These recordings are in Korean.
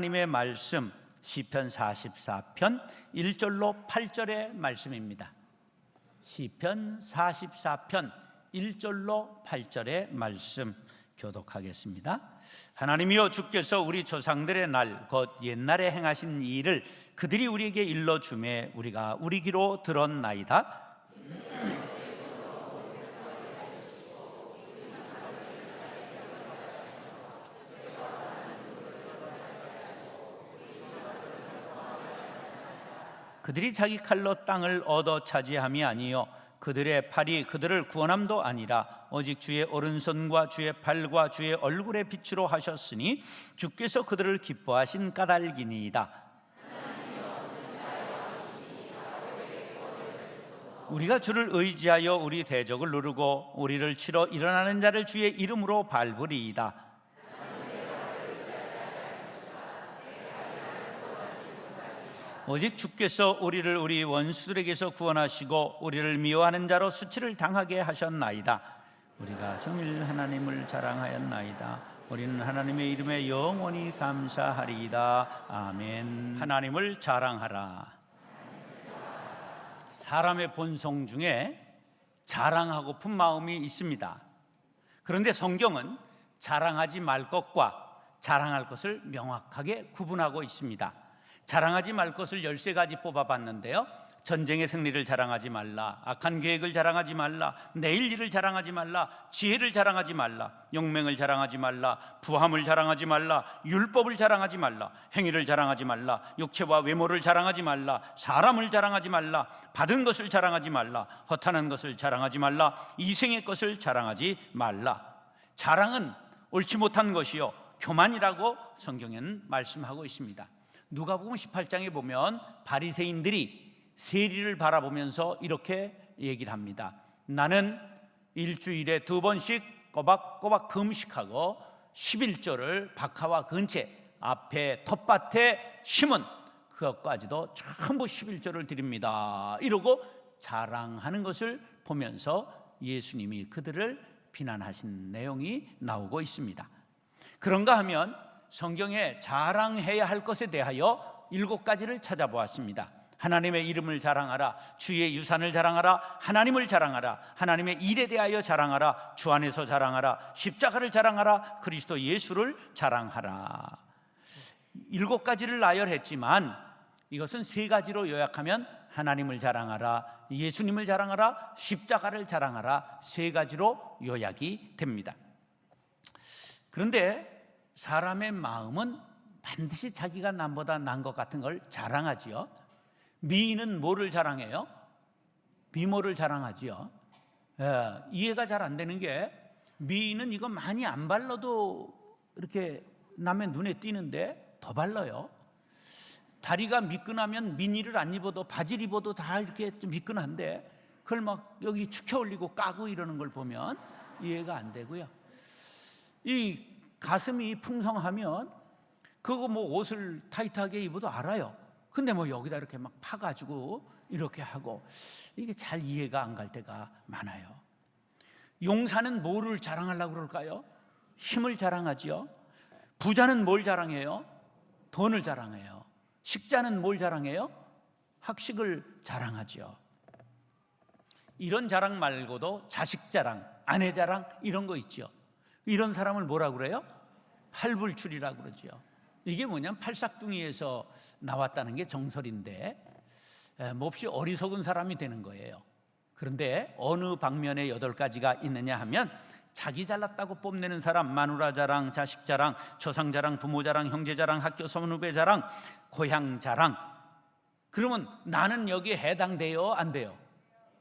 하나님의 말씀 시편 44편 1절로 8절의 말씀입니다. 시편 44편 1절로 8절의 말씀 교독하겠습니다. 하나님이여, 주께서 우리 조상들의 날 곧 옛날에 행하신 일을 그들이 우리에게 일러주매 우리가 우리 귀로 들었나이다. 그들이 자기 칼로 땅을 얻어 차지함이 아니요 그들의 팔이 그들을 구원함도 아니라 오직 주의 오른손과 주의 팔과 주의 얼굴의 빛으로 하셨으니 주께서 그들을 기뻐하신 까닭이니이다. 우리가 주를 의지하여 우리 대적을 누르고 우리를 치러 일어나는 자를 주의 이름으로 밟으리이다. 오직 주께서 우리를 우리 원수들에게서 구원하시고 우리를 미워하는 자로 수치를 당하게 하셨나이다. 우리가 종일 하나님을 자랑하였나이다. 우리는 하나님의 이름에 영원히 감사하리이다. 아멘. 하나님을 자랑하라. 사람의 본성 중에 자랑하고픈 마음이 있습니다. 그런데 성경은 자랑하지 말 것과 자랑할 것을 명확하게 구분하고 있습니다. 자랑하지 말 것을 13가지 뽑아봤는데요, 전쟁의 승리를 자랑하지 말라, 악한 계획을 자랑하지 말라, 내일 일을 자랑하지 말라, 지혜를 자랑하지 말라, 용맹을 자랑하지 말라, 부함을 자랑하지 말라, 율법을 자랑하지 말라, 행위를 자랑하지 말라, 육체와 외모를 자랑하지 말라, 사람을 자랑하지 말라, 받은 것을 자랑하지 말라, 허탄한 것을 자랑하지 말라, 이생의 것을 자랑하지 말라. 자랑은 옳지 못한 것이요 교만이라고 성경에는 말씀하고 있습니다. 누가복음 18장에 보면 바리새인들이 세리를 바라보면서 이렇게 얘기를 합니다. 나는 일주일에 2번씩 꼬박꼬박 금식하고 11조를 박하와 근처 앞에 텃밭에 심은 그것까지도 전부 11조를 드립니다. 이러고 자랑하는 것을 보면서 예수님이 그들을 비난하신 내용이 나오고 있습니다. 그런가 하면 성경에 자랑해야 할 것에 대하여 7가지를 찾아보았습니다. 하나님의 이름을 자랑하라, 주의 유산을 자랑하라, 하나님을 자랑하라, 하나님의 일에 대하여 자랑하라, 주 안에서 자랑하라, 십자가를 자랑하라, 그리스도 예수를 자랑하라. 7가지를 나열했지만 이것은 3가지로 요약하면 하나님을 자랑하라, 예수님을 자랑하라, 십자가를 자랑하라, 3가지로 요약이 됩니다. 그런데 사람의 마음은 반드시 자기가 남보다 난 것 같은 걸 자랑하지요. 미인은 뭐를 자랑해요? 미모를 자랑하지요. 이해가 잘 안 되는 게, 미인은 이거 많이 안 발라도 이렇게 남의 눈에 띄는데 더 발라요. 다리가 미끈하면 미니를 안 입어도 바지를 입어도 다 이렇게 좀 미끈한데 그걸 막 여기 축혀 올리고 까고 이러는 걸 보면 이해가 안 되고요. 이 가슴이 풍성하면 그거 뭐 옷을 타이트하게 입어도 알아요. 근데 뭐 여기다 이렇게 막 파가지고 이렇게 하고, 이게 잘 이해가 안 갈 때가 많아요. 용사는 뭐를 자랑하려고 그럴까요? 힘을 자랑하지요. 부자는 뭘 자랑해요? 돈을 자랑해요. 식자는 뭘 자랑해요? 학식을 자랑하지요. 이런 자랑 말고도 자식 자랑, 아내 자랑 이런 거 있죠. 이런 사람을 뭐라고 그래요? 팔불출이라고 그러죠. 이게 뭐냐면 팔싹둥이에서 나왔다는 게 정설인데 몹시 어리석은 사람이 되는 거예요. 그런데 어느 방면에 8가지가 있느냐 하면, 자기 잘났다고 뽐내는 사람, 마누라 자랑, 자식 자랑, 조상 자랑, 부모 자랑, 형제 자랑, 학교 선후배 자랑, 고향 자랑. 그러면 나는 여기에 해당돼요? 안 돼요?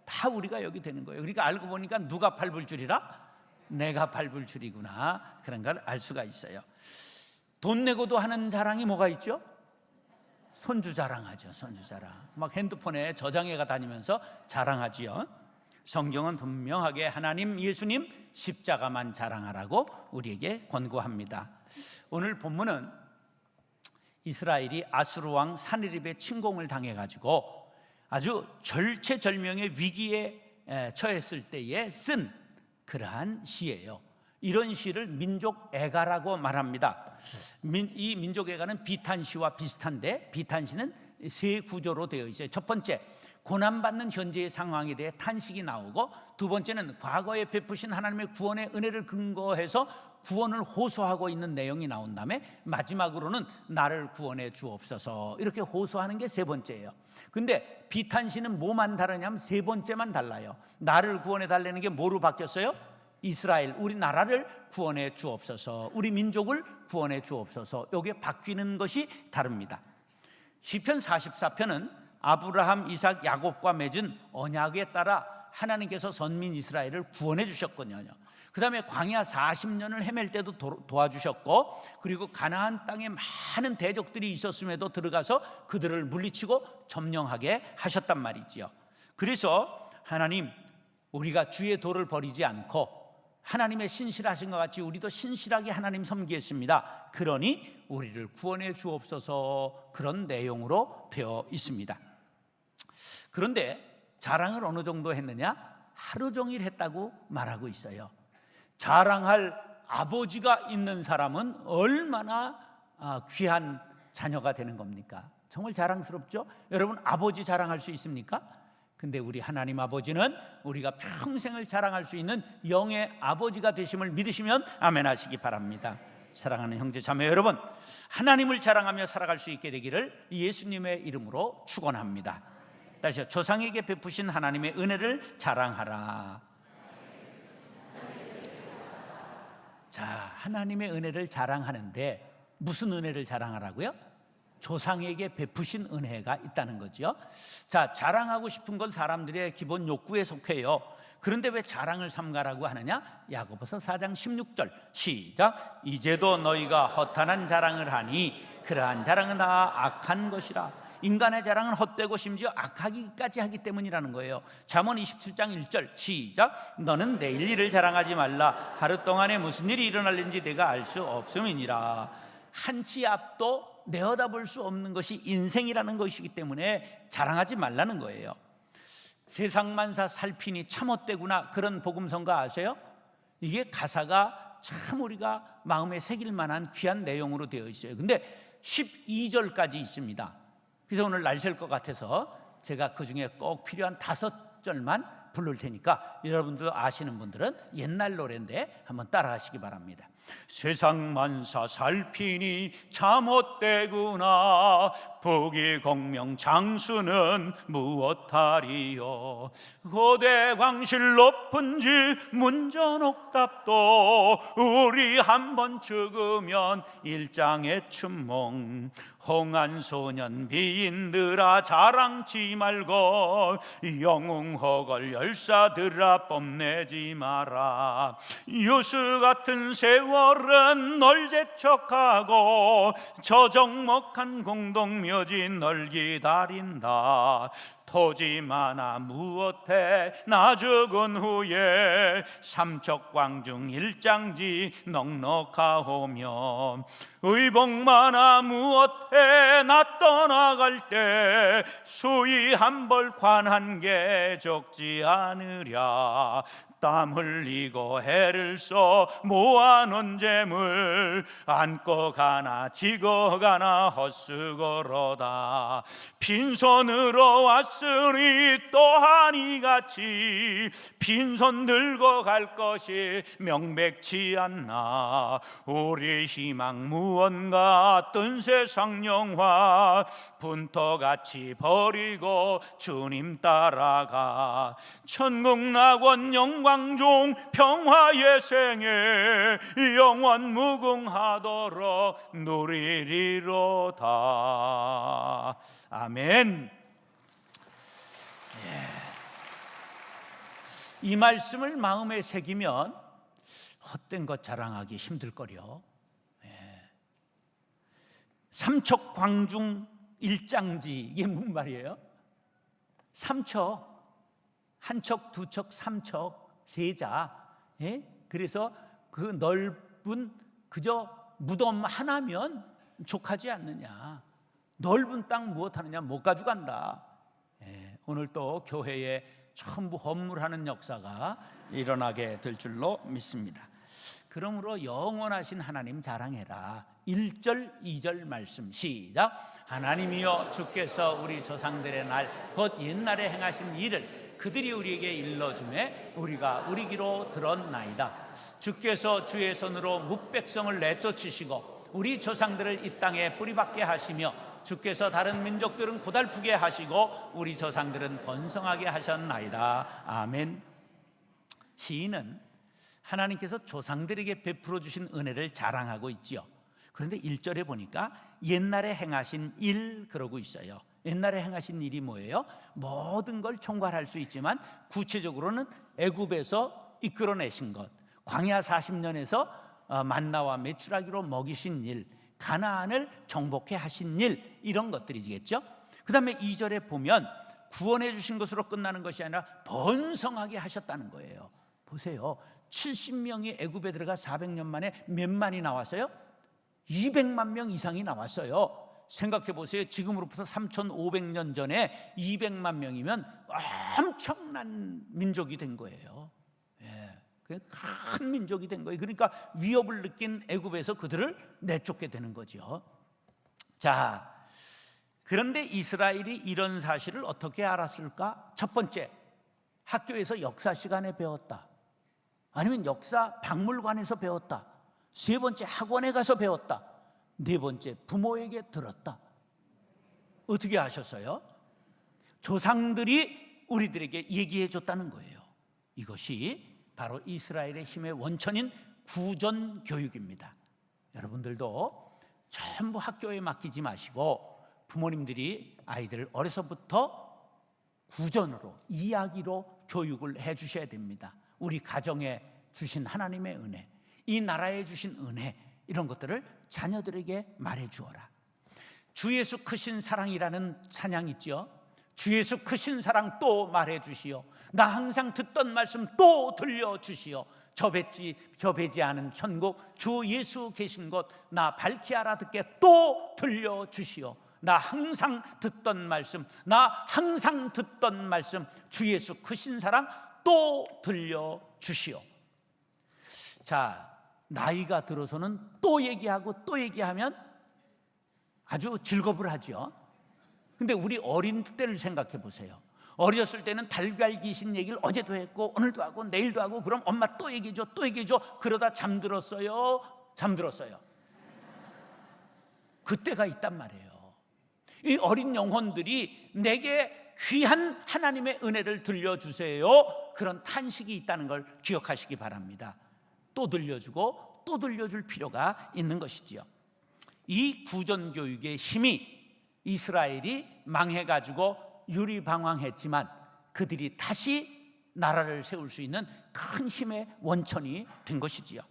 다 우리가 여기 되는 거예요. 그러니까 알고 보니까 누가 팔불출이라? 내가 팔불출이구나, 그런 걸 알 수가 있어요. 돈 내고도 하는 자랑이 뭐가 있죠? 손주 자랑하죠. 손주 자랑. 막 핸드폰에 저장해가 다니면서 자랑하지요. 성경은 분명하게 하나님, 예수님, 십자가만 자랑하라고 우리에게 권고합니다. 오늘 본문은 이스라엘이 아수르 왕 산헤립의 침공을 당해가지고 아주 절체절명의 위기에 처했을 때에 쓴 그러한 시예요. 이런 시를 민족애가라고 말합니다. 이 민족애가는 비탄시와 비슷한데, 비탄시는 세 구조로 되어 있어요. 첫 번째, 고난받는 현재의 상황에 대해 탄식이 나오고, 두 번째는 과거에 베푸신 하나님의 구원의 은혜를 근거해서 구원을 호소하고 있는 내용이 나온 다음에, 마지막으로는 나를 구원해 주옵소서, 이렇게 호소하는 게 세 번째예요. 근데 비탄시는 뭐만 다르냐면 세 번째만 달라요. 나를 구원해 달라는 게 뭐로 바뀌었어요? 이스라엘, 우리 나라를 구원해 주옵소서, 우리 민족을 구원해 주옵소서, 이게 바뀌는 것이 다릅니다. 시편 44편은 아브라함, 이삭, 야곱과 맺은 언약에 따라 하나님께서 선민 이스라엘을 구원해 주셨거든요. 그 다음에 광야 40년을 헤맬 때도 도와주셨고, 그리고 가나안 땅에 많은 대적들이 있었음에도 들어가서 그들을 물리치고 점령하게 하셨단 말이지요. 그래서 하나님, 우리가 주의 도를 버리지 않고 하나님의 신실하신 것 같이 우리도 신실하게 하나님 섬기겠습니다. 그러니 우리를 구원해 주옵소서, 그런 내용으로 되어 있습니다. 그런데 자랑을 어느 정도 했느냐? 하루 종일 했다고 말하고 있어요. 자랑할 아버지가 있는 사람은 얼마나 귀한 자녀가 되는 겁니까? 정말 자랑스럽죠? 여러분, 아버지 자랑할 수 있습니까? 근데 우리 하나님 아버지는 우리가 평생을 자랑할 수 있는 영의 아버지가 되심을 믿으시면 아멘 하시기 바랍니다. 사랑하는 형제 자매 여러분, 하나님을 자랑하며 살아갈 수 있게 되기를 예수님의 이름으로 축원합니다. 다시요, 조상에게 베푸신 하나님의 은혜를 자랑하라. 자, 하나님의 은혜를 자랑하는데 무슨 은혜를 자랑하라고요? 조상에게 베푸신 은혜가 있다는 거죠. 자, 자랑하고 싶은 건 사람들의 기본 욕구에 속해요. 그런데 왜 자랑을 삼가라고 하느냐? 야고보서 4장 16절 시작. 이제도 너희가 허탄한 자랑을 하니 그러한 자랑은 다 악한 것이라. 인간의 자랑은 헛되고 심지어 악하기까지 하기 때문이라는 거예요. 잠언 27장 1절 시작. 너는 내일 일을 자랑하지 말라. 하루 동안에 무슨 일이 일어날는지 내가 알 수 없음이니라. 한치 앞도 내어다볼 수 없는 것이 인생이라는 것이기 때문에 자랑하지 말라는 거예요. 세상만사 살피니 참 헛되구나, 그런 복음성가 아세요? 이게 가사가 참 우리가 마음에 새길 만한 귀한 내용으로 되어 있어요. 근데 12절까지 있습니다. 그래서 오늘 날 셀 것 같아서 제가 그 중에 꼭 필요한 5절만 부를 테니까 여러분들 아시는 분들은 옛날 노래인데 한번 따라하시기 바랍니다. 세상 만사 살피니 참 헛되구나. 복이 공명 장수는 무엇하리요. 고대 광실 높은지 문전옥답도 우리 한번 죽으면 일장의 춘몽. 홍한소년 비인들아 자랑치 말고 영웅허걸 열사들아 뽐내지 마라. 유수 같은 세월은 널 재촉하고 저적목한 공동묘지 널 기다린다. 토지 많아 무엇해 나 죽은 후에 삼척광중 일장지 넉넉하오며 의복 많아 무엇해 나 떠나갈 때 수의 한 벌 관 한 개 적지 않으랴. 땀 흘리고 애를 써 모아놓은 재물 안고 가나 지고 가나 헛수고로다. 빈손으로 왔으니 또한 이같이 빈손 들고 갈 것이 명백치 않나. 우리 희망 무언가 뜬 세상 영화 분터같이 버리고 주님 따라가. 천국 낙원 영광 광종 평화의 생에 영원 무궁하도록 누리리로다. 아멘. 이 말씀을 마음에 새기면 헛된 것 자랑하기 힘들거려. 삼척 광중 일장지, 이게 무슨 말이에요? 삼척, 한 척, 두 척, 삼척, 세자. 그래서 그 넓은 그저 무덤 하나면 족하지 않느냐. 넓은 땅 무엇하느냐, 못 가져간다. 오늘 또 교회에 전부 헌물하는 역사가 일어나게 될 줄로 믿습니다. 그러므로 영원하신 하나님 자랑해라. 1절 2절 말씀 시작. 하나님이여 주께서 우리 조상들의 날 곧 옛날에 행하신 일을 그들이 우리에게 일러주매 우리가 우리 귀로 들었나이다. 주께서 주의 손으로 뭇백성을 내쫓으시고 우리 조상들을 이 땅에 뿌리박게 하시며 주께서 다른 민족들은 고달프게 하시고 우리 조상들은 번성하게 하셨나이다. 아멘. 시인은 하나님께서 조상들에게 베풀어 주신 은혜를 자랑하고 있지요. 그런데 1절에 보니까 옛날에 행하신 일 그러고 있어요. 옛날에 행하신 일이 뭐예요? 모든 걸 총괄할 수 있지만 구체적으로는 애굽에서 이끌어내신 것, 광야 40년에서 만나와 메추라기로 먹이신 일, 가나안을 정복해 하신 일, 이런 것들이겠죠. 그 다음에 2절에 보면 구원해 주신 것으로 끝나는 것이 아니라 번성하게 하셨다는 거예요. 보세요. 70명이 애굽에 들어가 400년 만에 몇만이 나왔어요? 200만 명 이상이 나왔어요. 생각해 보세요. 지금으로부터 3,500년 전에 200만 명이면 엄청난 민족이 된 거예요. 큰 민족이 된 거예요. 그러니까 위협을 느낀 애굽에서 그들을 내쫓게 되는 거죠. 자, 그런데 이스라엘이 이런 사실을 어떻게 알았을까? 첫 번째, 학교에서 역사 시간에 배웠다. 아니면 역사 박물관에서 배웠다. 세 번째, 학원에 가서 배웠다. 네 번째, 부모에게 들었다. 어떻게 아셨어요? 조상들이 우리들에게 얘기해 줬다는 거예요. 이것이 바로 이스라엘의 힘의 원천인 구전 교육입니다. 여러분들도 전부 학교에 맡기지 마시고 부모님들이 아이들을 어려서부터 구전으로, 이야기로 교육을 해 주셔야 됩니다. 우리 가정에 주신 하나님의 은혜, 이 나라에 주신 은혜, 이런 것들을 자녀들에게 말해 주어라. 주 예수 크신 사랑이라는 찬양 있죠. 주 예수 크신 사랑 또 말해 주시오. 나 항상 듣던 말씀 또 들려주시오. 저 뵈지 않은 천국 주 예수 계신 곳 나 밝히 알아듣게 또 들려주시오. 나 항상 듣던 말씀, 나 항상 듣던 말씀, 주 예수 크신 사랑 또 들려주시오. 자, 나이가 들어서는 또 얘기하고 또 얘기하면 아주 즐겁을 하죠. 근데 우리 어린 때를 생각해 보세요. 어렸을 때는 달걀 귀신 얘기를 어제도 했고 오늘도 하고 내일도 하고, 그럼 엄마 또 얘기해줘 또 얘기해줘. 그러다 잠들었어요. 그때가 있단 말이에요. 이 어린 영혼들이 내게 귀한 하나님의 은혜를 들려주세요, 그런 탄식이 있다는 걸 기억하시기 바랍니다. 또 들려주고 또 들려줄 필요가 있는 것이지요. 이 구전교육의 힘이 이스라엘이 망해가지고 유리방황했지만 그들이 다시 나라를 세울 수 있는 큰 힘의 원천이 된 것이지요.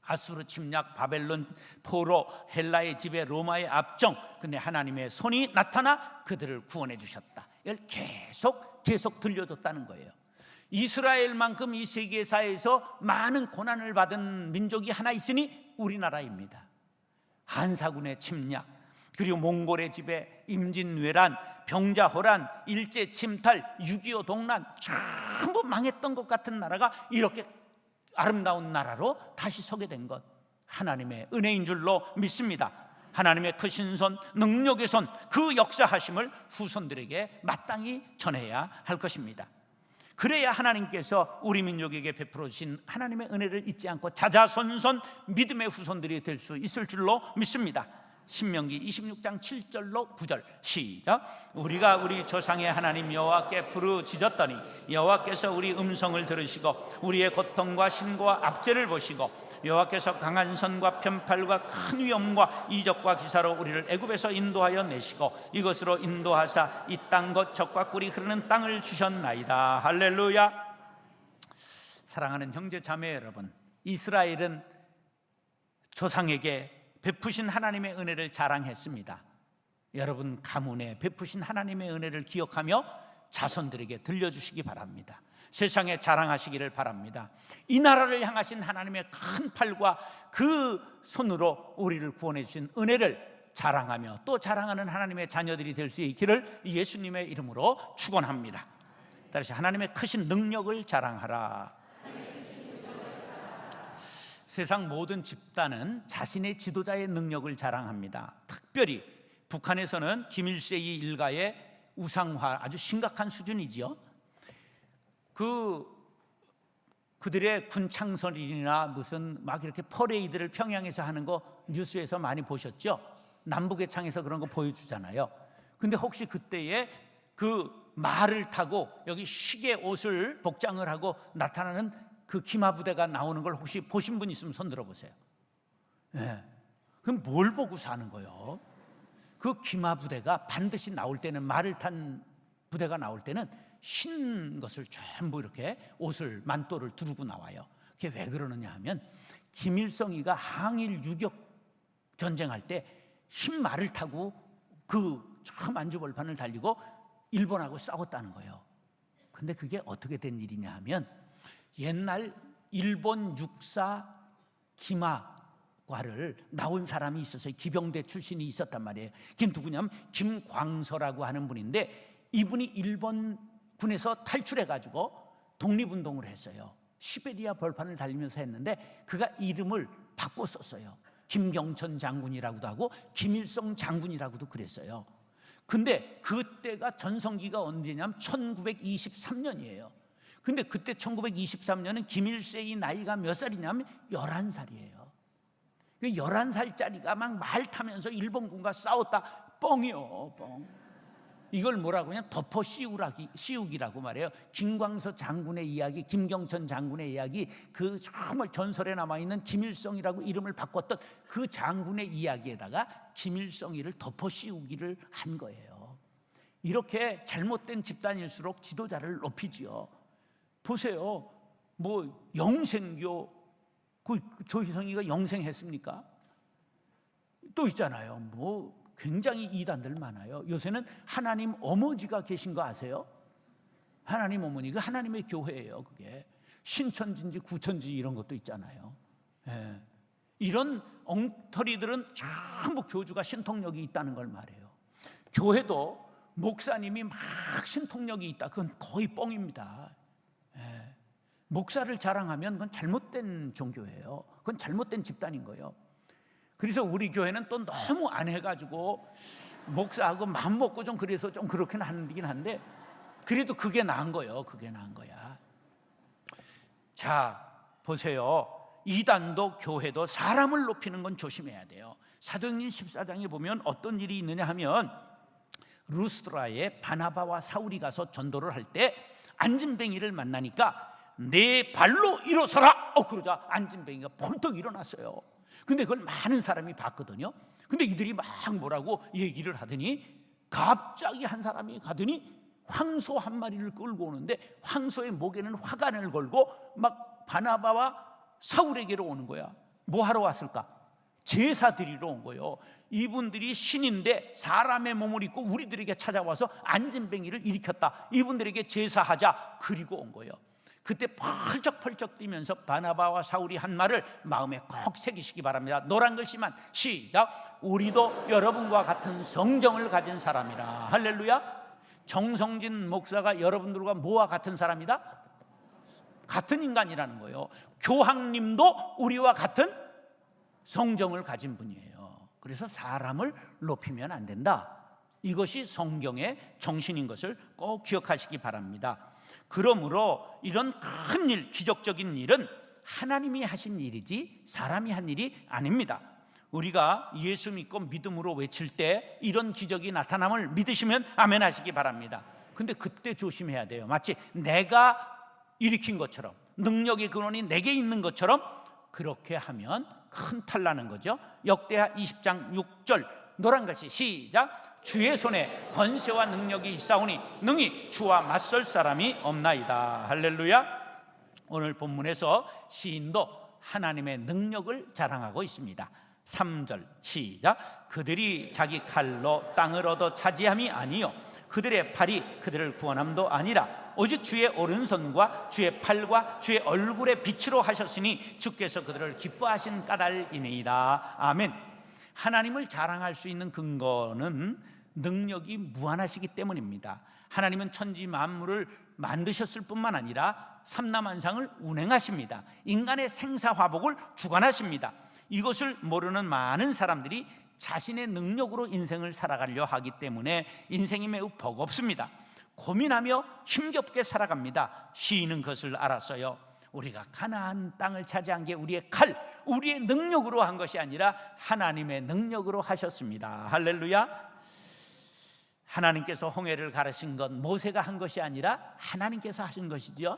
아수르 침략, 바벨론 포로, 헬라의 지배, 로마의 압정, 근데 하나님의 손이 나타나 그들을 구원해 주셨다. 이걸 계속 들려줬다는 거예요. 이스라엘만큼 이 세계사에서 많은 고난을 받은 민족이 하나 있으니 우리나라입니다. 한사군의 침략, 그리고 몽골의 지배, 임진왜란, 병자호란, 일제 침탈, 6.25 동란, 전부 망했던 것 같은 나라가 이렇게 아름다운 나라로 다시 서게 된 것, 하나님의 은혜인 줄로 믿습니다. 하나님의 크신 손, 능력의 손, 그 역사하심을 후손들에게 마땅히 전해야 할 것입니다. 그래야 하나님께서 우리 민족에게 베풀어 주신 하나님의 은혜를 잊지 않고 자자손손 믿음의 후손들이 될 수 있을 줄로 믿습니다. 신명기 26장 7절로 9절 시작. 우리가 우리 조상의 하나님 여호와께 부르짖었더니 여호와께서 우리 음성을 들으시고 우리의 고통과 신고와 압제를 보시고 여호와께서 강한 손과 편팔과 큰 위엄과 이적과 기사로 우리를 애굽에서 인도하여 내시고 이것으로 인도하사 이 땅 곧 젖과 꿀이 흐르는 땅을 주셨나이다. 할렐루야. 사랑하는 형제 자매 여러분, 이스라엘은 조상에게 베푸신 하나님의 은혜를 자랑했습니다. 여러분 가문에 베푸신 하나님의 은혜를 기억하며 자손들에게 들려주시기 바랍니다. 세상에 자랑하시기를 바랍니다. 이 나라를 향하신 하나님의 큰 팔과 그 손으로 우리를 구원해 주신 은혜를 자랑하며 또 자랑하는 하나님의 자녀들이 될 수 있기를 예수님의 이름으로 축원합니다. 다시 하나님의 크신 능력을 자랑하라. 세상 모든 집단은 자신의 지도자의 능력을 자랑합니다. 특별히 북한에서는 김일세이 일가의 우상화 아주 심각한 수준이지요. 그들의 군창설이나 무슨 막 이렇게 퍼레이드를 평양에서 하는 거 뉴스에서 많이 보셨죠? 남북의 창에서 그런 거 보여주잖아요. 근데 혹시 그때에 그 말을 타고 여기 시계 옷을 복장을 하고 나타나는 그 기마부대가 나오는 걸 혹시 보신 분 있으면 손 들어보세요. 네. 그럼 뭘 보고 사는 거예요? 그 기마부대가 반드시 나올 때는, 말을 탄 부대가 나올 때는 흰 것을 전부 이렇게 옷을, 만도를 두르고 나와요. 그게 왜 그러느냐 하면 김일성이가 항일 유격 전쟁할 때 흰 말을 타고 그 저 만주벌판을 달리고 일본하고 싸웠다는 거예요. 근데 그게 어떻게 된 일이냐 하면 옛날 일본 육사 기마과를 나온 사람이 있었어요. 기병대 출신이 있었단 말이에요. 그게 누구냐면 김광서라고 하는 분인데, 이분이 일본 군에서 탈출해가지고 독립운동을 했어요. 시베리아 벌판을 달리면서 했는데 그가 이름을 바꿔 썼어요. 김경천 장군이라고도 하고 김일성 장군이라고도 그랬어요. 근데 그때가 전성기가 언제냐면 1923년이에요. 근데 그때 1923년은 김일세의 나이가 몇 살이냐면 11살이에요. 그 11살짜리가 막 말 타면서 일본군과 싸웠다. 뻥이요, 뻥. 이걸 뭐라고 하냐면 덮어 씌우기라고 말해요. 김광서 장군의 이야기, 김경천 장군의 이야기, 그 정말 전설에 남아있는 김일성이라고 이름을 바꿨던 그 장군의 이야기에다가 김일성이를 덮어 씌우기를 한 거예요. 이렇게 잘못된 집단일수록 지도자를 높이지요. 보세요. 뭐 영생교, 그 조희성이가 영생했습니까? 또 있잖아요. 뭐 굉장히 이단들 많아요. 요새는 하나님 어머니가 계신 거 아세요? 하나님 어머니, 그 하나님의 교회예요. 그게 신천지인지 구천지 이런 것도 있잖아요. 예. 이런 엉터리들은 전부 교주가 신통력이 있다는 걸 말해요. 교회도 목사님이 막 신통력이 있다, 그건 거의 뻥입니다. 예. 목사를 자랑하면 그건 잘못된 종교예요. 그건 잘못된 집단인 거예요. 그래서 우리 교회는 또 너무 안 해가지고 목사하고 마음 먹고 좀 그래서 좀 그렇긴 한데, 그래도 그게 나은 거예요. 그게 나은 거야. 자, 보세요. 이단도 교회도 사람을 높이는 건 조심해야 돼요. 사도행전 14장에 보면 어떤 일이 있느냐 하면 루스드라에 바나바와 사울이 가서 전도를 할 때 안진뱅이를 만나니까 내 발로 일어서라! 그러자 안진뱅이가 펄떡 일어났어요. 근데 그걸 많은 사람이 봤거든요. 근데 이들이 막 뭐라고 얘기를 하더니 갑자기 한 사람이 가더니 황소 한 마리를 끌고 오는데 황소의 목에는 화관을 걸고 막 바나바와 사울에게로 오는 거야. 뭐 하러 왔을까? 제사 드리러 온 거예요. 이분들이 신인데 사람의 몸을 입고 우리들에게 찾아와서 안진뱅이를 일으켰다. 이분들에게 제사하자. 그리고 온 거예요. 그때 펄쩍펄쩍 뛰면서 바나바와 사울이 한 말을 마음에 꼭 새기시기 바랍니다. 노란 글씨만 시작. 우리도 여러분과 같은 성정을 가진 사람이라. 할렐루야. 정성진 목사가 여러분들과 뭐와 같은 사람이다? 같은 인간이라는 거예요. 교황님도 우리와 같은 성정을 가진 분이에요. 그래서 사람을 높이면 안 된다. 이것이 성경의 정신인 것을 꼭 기억하시기 바랍니다. 그러므로 이런 큰 일, 기적적인 일은 하나님이 하신 일이지 사람이 한 일이 아닙니다. 우리가 예수 믿고 믿음으로 외칠 때 이런 기적이 나타남을 믿으시면 아멘 하시기 바랍니다. 근데 그때 조심해야 돼요. 마치 내가 일으킨 것처럼, 능력의 근원이 내게 있는 것처럼 그렇게 하면 큰 탈 나는 거죠. 역대하 20장 6절 노란 글씨 시작. 주의 손에 권세와 능력이 있사오니 능히 주와 맞설 사람이 없나이다. 할렐루야. 오늘 본문에서 시인도 하나님의 능력을 자랑하고 있습니다. 3절 시작. 그들이 자기 칼로 땅을 얻어 차지함이 아니요 그들의 팔이 그들을 구원함도 아니라 오직 주의 오른손과 주의 팔과 주의 얼굴의 빛으로 하셨으니 주께서 그들을 기뻐하신 까닭이니이다. 아멘. 하나님을 자랑할 수 있는 근거는 능력이 무한하시기 때문입니다. 하나님은 천지 만물을 만드셨을 뿐만 아니라 삼라만상을 운행하십니다. 인간의 생사화복을 주관하십니다. 이것을 모르는 많은 사람들이 자신의 능력으로 인생을 살아가려 하기 때문에 인생이 매우 버겁습니다. 고민하며 힘겹게 살아갑니다. 시인은 그것을 알았어요. 우리가 가나안 땅을 차지한 게 우리의 칼, 우리의 능력으로 한 것이 아니라 하나님의 능력으로 하셨습니다. 할렐루야. 하나님께서 홍해를 가르신 건 모세가 한 것이 아니라 하나님께서 하신 것이지요.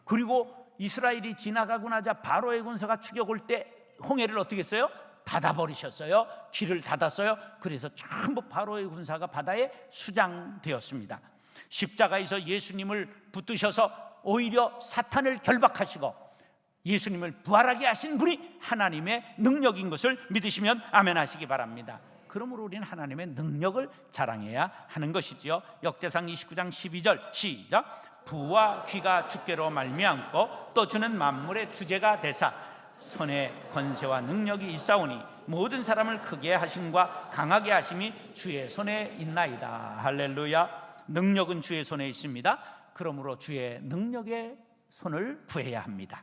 그리고 이스라엘이 지나가고 나자 바로의 군사가 추격 올 때 홍해를 어떻게 했어요? 닫아버리셨어요. 길을 닫았어요. 그래서 전부 바로의 군사가 바다에 수장되었습니다. 십자가에서 예수님을 붙드셔서 오히려 사탄을 결박하시고 예수님을 부활하게 하신 분이 하나님의 능력인 것을 믿으시면 아멘 하시기 바랍니다. 그러므로 우리는 하나님의 능력을 자랑해야 하는 것이지요. 역대상 29장 12절 시작. 부와 귀가 주께로 말미암고 또 주는 만물의 주제가 되사 손에 권세와 능력이 있사오니 모든 사람을 크게 하심과 강하게 하심이 주의 손에 있나이다. 할렐루야. 능력은 주의 손에 있습니다. 그러므로 주의 능력의 손을 구해야 합니다.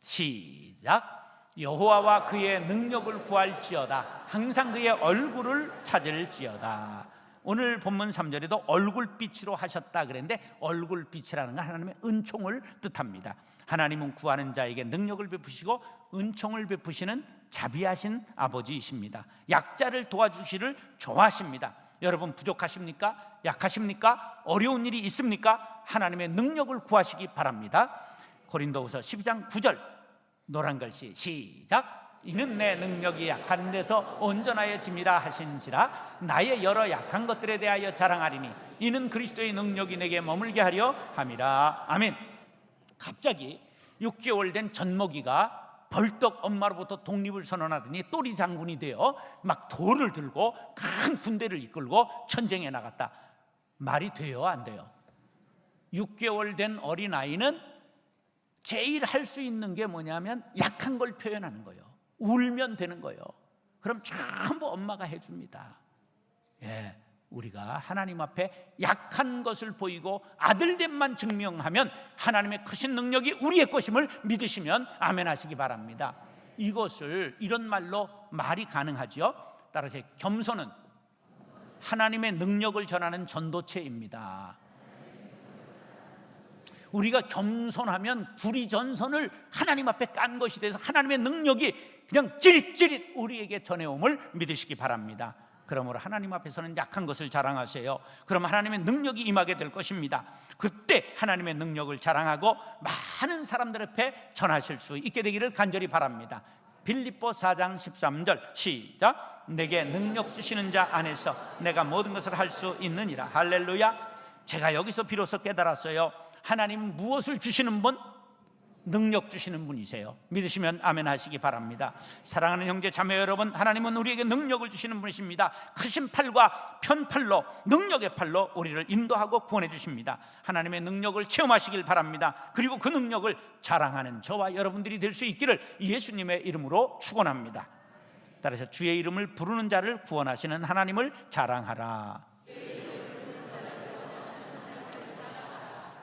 시작. 여호와와 그의 능력을 구할지어다. 항상 그의 얼굴을 찾을지어다. 오늘 본문 3절에도 얼굴빛으로 하셨다 그랬는데 얼굴빛이라는 건 하나님의 은총을 뜻합니다. 하나님은 구하는 자에게 능력을 베푸시고 은총을 베푸시는 자비하신 아버지이십니다. 약자를 도와주시를 좋아하십니다. 여러분 부족하십니까? 약하십니까? 어려운 일이 있습니까? 하나님의 능력을 구하시기 바랍니다. 고린도후서 12장 9절 노란 글씨 시작. 이는 내 능력이 약한 데서 온전하여 짐이라 하신지라 나의 여러 약한 것들에 대하여 자랑하리니 이는 그리스도의 능력이 내게 머물게 하려 함이라. 아멘. 갑자기 6개월 된 젖먹이가 벌떡 엄마로부터 독립을 선언하더니 또리 장군이 되어 막 돌을 들고 큰 군대를 이끌고 전쟁에 나갔다. 말이 돼요? 안 돼요? 6개월 된 어린아이는 제일 할 수 있는 게 뭐냐면 약한 걸 표현하는 거예요. 울면 되는 거예요. 그럼 전부 엄마가 해줍니다. 예, 우리가 하나님 앞에 약한 것을 보이고 아들됨만 증명하면 하나님의 크신 능력이 우리의 것임을 믿으시면 아멘 하시기 바랍니다. 이것을 이런 말로 말이 가능하죠. 따라서 겸손은 하나님의 능력을 전하는 전도체입니다. 우리가 겸손하면 구리전선을 하나님 앞에 깐 것이 돼서 하나님의 능력이 그냥 찌릿찌릿 우리에게 전해옴을 믿으시기 바랍니다. 그러므로 하나님 앞에서는 약한 것을 자랑하세요. 그럼 하나님의 능력이 임하게 될 것입니다. 그때 하나님의 능력을 자랑하고 많은 사람들 앞에 전하실 수 있게 되기를 간절히 바랍니다. 빌립보 4장 13절 시작. 내게 능력 주시는 자 안에서 내가 모든 것을 할 수 있느니라. 할렐루야. 제가 여기서 비로소 깨달았어요. 하나님은 무엇을 주시는 분? 능력 주시는 분이세요. 믿으시면 아멘 하시기 바랍니다. 사랑하는 형제 자매 여러분, 하나님은 우리에게 능력을 주시는 분이십니다. 크신 팔과 편팔로 능력의 팔로 우리를 인도하고 구원해 주십니다. 하나님의 능력을 체험하시길 바랍니다. 그리고 그 능력을 자랑하는 저와 여러분들이 될 수 있기를 예수님의 이름으로 축원합니다. 따라서 주의 이름을 부르는 자를 구원하시는 하나님을 자랑하라.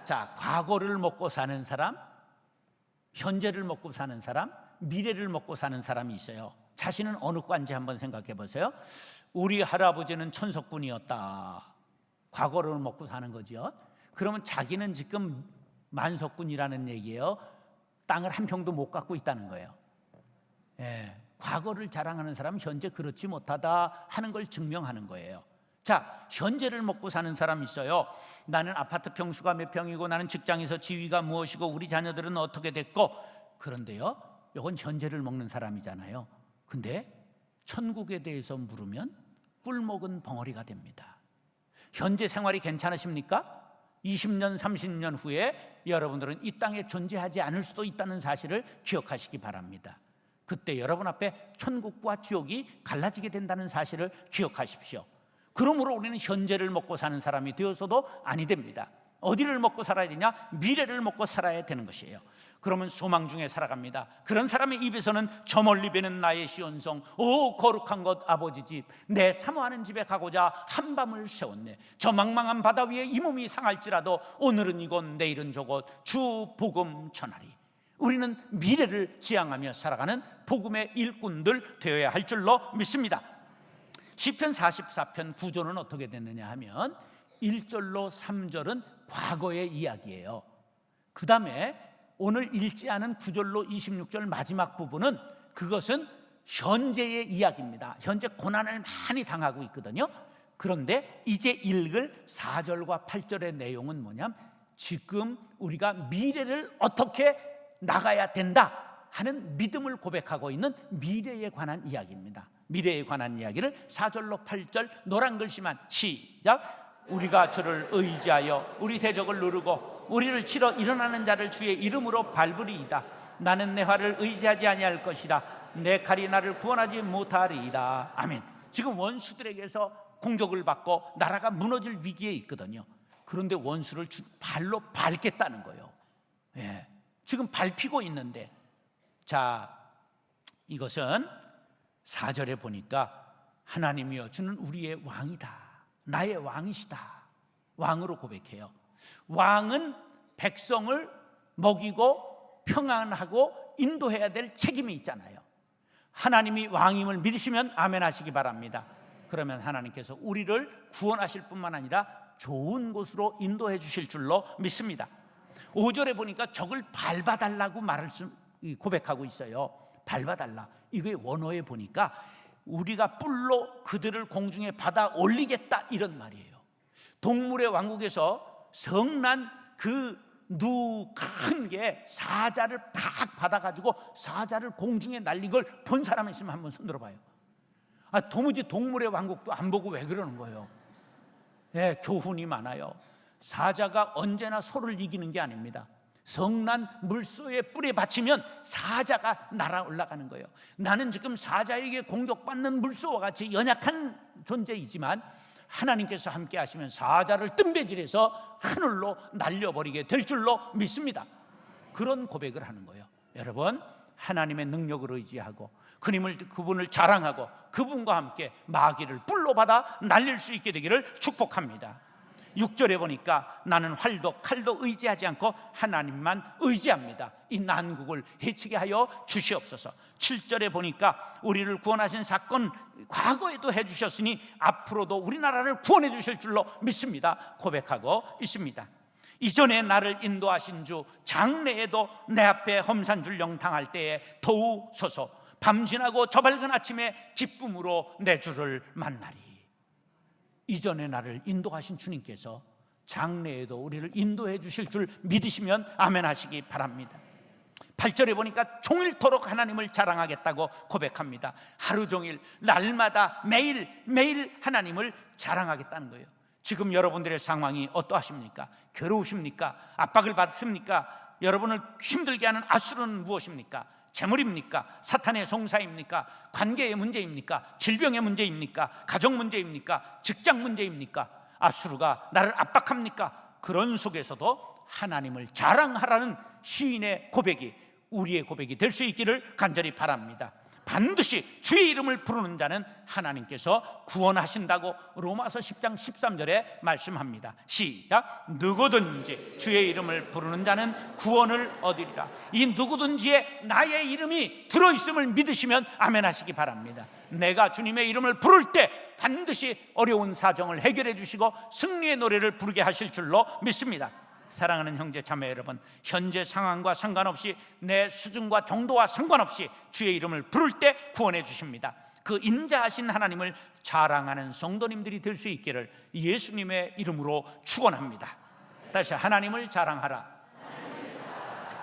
자, 과거를 먹고 사는 사람, 현재를 먹고 사는 사람, 미래를 먹고 사는 사람이 있어요. 자신은 어느 과인지 한번 생각해 보세요. 우리 할아버지는 천석군이었다. 과거를 먹고 사는 거죠. 그러면 자기는 지금 만석군이라는 얘기예요. 땅을 한 평도 못 갖고 있다는 거예요. 예, 과거를 자랑하는 사람은 현재 그렇지 못하다 하는 걸 증명하는 거예요. 자, 현재를 먹고 사는 사람이 있어요. 나는 아파트 평수가 몇 평이고 나는 직장에서 지위가 무엇이고 우리 자녀들은 어떻게 됐고. 그런데요, 이건 현재를 먹는 사람이잖아요. 근데 천국에 대해서 물으면 꿀먹은 벙어리가 됩니다. 현재 생활이 괜찮으십니까? 20년, 30년 후에 여러분들은 이 땅에 존재하지 않을 수도 있다는 사실을 기억하시기 바랍니다. 그때 여러분 앞에 천국과 지옥이 갈라지게 된다는 사실을 기억하십시오. 그러므로 우리는 현재를 먹고 사는 사람이 되어서도 아니 됩니다. 어디를 먹고 살아야 되냐? 미래를 먹고 살아야 되는 것이에요. 그러면 소망 중에 살아갑니다. 그런 사람의 입에서는 저 멀리 배는 나의 시온성, 오 거룩한 것 아버지 집, 내 사모하는 집에 가고자 한밤을 세웠네. 저 망망한 바다 위에 이 몸이 상할지라도 오늘은 이곳 내일은 저곳 주 복음 전하리. 우리는 미래를 지향하며 살아가는 복음의 일꾼들 되어야 할 줄로 믿습니다. 시편 44편 9절은 어떻게 됐느냐 하면 1절로 3절은 과거의 이야기예요. 그 다음에 오늘 읽지 않은 9절로 26절 마지막 부분은 그것은 현재의 이야기입니다. 현재 고난을 많이 당하고 있거든요. 그런데 이제 읽을 4절과 8절의 내용은 뭐냐면 지금 우리가 미래를 어떻게 나가야 된다 하는 믿음을 고백하고 있는 미래에 관한 이야기입니다. 미래에 관한 이야기를 4절로 8절 노란 글씨만 시작. 우리가 저를 의지하여 우리 대적을 누르고 우리를 치러 일어나는 자를 주의 이름으로 밟으리이다. 나는 내 활을 의지하지 아니할 것이다. 내 칼이 나를 구원하지 못하리이다. 아멘. 지금 원수들에게서 공격을 받고 나라가 무너질 위기에 있거든요. 그런데 원수를 발로 밟겠다는 거예요. 예. 지금 밟히고 있는데, 자, 이것은 4절에 보니까 하나님이여 주는 우리의 왕이다. 나의 왕이시다. 왕으로 고백해요. 왕은 백성을 먹이고 평안하고 인도해야 될 책임이 있잖아요. 하나님이 왕임을 믿으시면 아멘 하시기 바랍니다. 그러면 하나님께서 우리를 구원하실 뿐만 아니라 좋은 곳으로 인도해 주실 줄로 믿습니다. 5절에 보니까 적을 밟아달라고 고백하고 있어요. 밟아달라. 이게 원어에 보니까 우리가 뿔로 그들을 공중에 받아 올리겠다 이런 말이에요. 동물의 왕국에서 성난 그 누 큰 게 사자를 팍 받아가지고 사자를 공중에 날린 걸 본 사람 있으면 한번 손들어 봐요. 도무지 동물의 왕국도 안 보고 왜 그러는 거예요? 예, 교훈이 많아요. 사자가 언제나 소를 이기는 게 아닙니다. 성난 물소의 뿔에 받치면 사자가 날아 올라가는 거예요. 나는 지금 사자에게 공격받는 물소와 같이 연약한 존재이지만 하나님께서 함께 하시면 사자를 뜸배질해서 하늘로 날려버리게 될 줄로 믿습니다. 그런 고백을 하는 거예요. 여러분, 하나님의 능력을 의지하고 그분을 자랑하고 그분과 함께 마귀를 뿔로 받아 날릴 수 있게 되기를 축복합니다. 6절에 보니까 나는 활도 칼도 의지하지 않고 하나님만 의지합니다. 이 난국을 해치게 하여 주시옵소서. 7절에 보니까 우리를 구원하신 사건 과거에도 해주셨으니 앞으로도 우리나라를 구원해 주실 줄로 믿습니다. 고백하고 있습니다. 이전에 나를 인도하신 주 장래에도 내 앞에 험산줄령 당할 때에 도우소서. 밤 지나고 저 밝은 아침에 기쁨으로 내 주를 만나리. 이전에 나를 인도하신 주님께서 장래에도 우리를 인도해 주실 줄 믿으시면 아멘 하시기 바랍니다. 8절에 보니까 종일토록 하나님을 자랑하겠다고 고백합니다. 하루 종일 날마다 매일 하나님을 자랑하겠다는 거예요. 지금 여러분들의 상황이 어떠하십니까? 괴로우십니까? 압박을 받습니까? 여러분을 힘들게 하는 아수르는 무엇입니까? 재물입니까? 사탄의 송사입니까? 관계의 문제입니까? 질병의 문제입니까? 가정 문제입니까? 직장 문제입니까? 아수르가 나를 압박합니까? 그런 속에서도 하나님을 자랑하라는 시인의 고백이 우리의 고백이 될 수 있기를 간절히 바랍니다. 반드시 주의 이름을 부르는 자는 하나님께서 구원하신다고 로마서 10장 13절에 말씀합니다. 시작. 누구든지 주의 이름을 부르는 자는 구원을 얻으리라. 이 누구든지에 나의 이름이 들어있음을 믿으시면 아멘 하시기 바랍니다. 내가 주님의 이름을 부를 때 반드시 어려운 사정을 해결해 주시고 승리의 노래를 부르게 하실 줄로 믿습니다. 사랑하는 형제 자매 여러분, 현재 상황과 상관없이 내 수준과 정도와 상관없이 주의 이름을 부를 때 구원해 주십니다. 그 인자하신 하나님을 자랑하는 성도님들이 될 수 있기를 예수님의 이름으로 축원합니다. 다시 하나님을 자랑하라.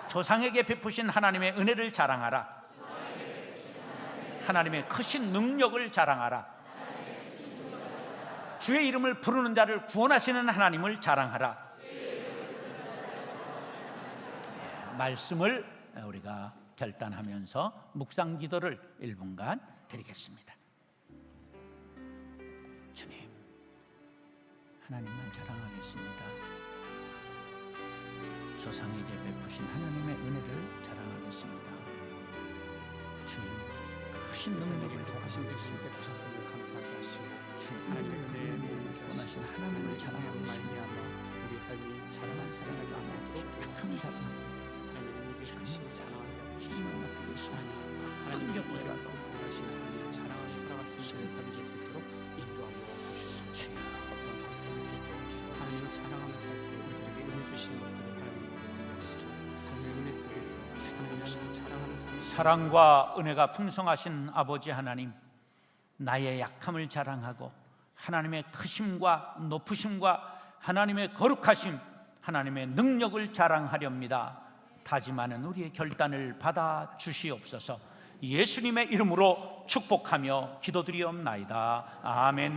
조상에게 베푸신 하나님의 은혜를 자랑하라. 하나님의 크신 능력을 자랑하라. 주의 이름을 부르는 자를 구원하시는 하나님을 자랑하라. 말씀을 우리가 결단하면서 묵상 기도를 1분간 드리겠습니다. 주님, 하나님만 자랑하겠습니다. 조상에게 베푸신 하나님의 은혜를 자랑하겠습니다. 주님 크신 능력을 자랑하겠습니다. 베푸셨음을 감사하게 하시고 하나님의 은혜를 원하신 하나님을 자랑하겠습니다. 말미암아 우리의 삶이 자랑할 수 있게 살게 할 수 있도록 도와주시옵소서. 하나님의 우리의 크신 자랑하게 하시고 하나님의 이름으로 구하신 하나님의 자랑하며 살아갈 수 있는 삶이 될 수 있도록 인도하여 주시옵소서. 어떤 삶 속에서도 하나님을 자랑하며 살 때 우리들에게 은혜 주시는 것들을 하나님이 누리게 하시고 하나님의 은혜 속에서 하나님을 자랑하는 삶을 사랑과 은혜가 풍성하신 아버지 하나님, 나의 약함을 자랑하고 하나님의 크심과 높으심과 하나님의 거룩하심, 하나님의 능력을 자랑하렵니다. 다짐하는 우리의 결단을 받아 주시옵소서. 예수님의 이름으로 축복하며 기도드리옵나이다. 아멘.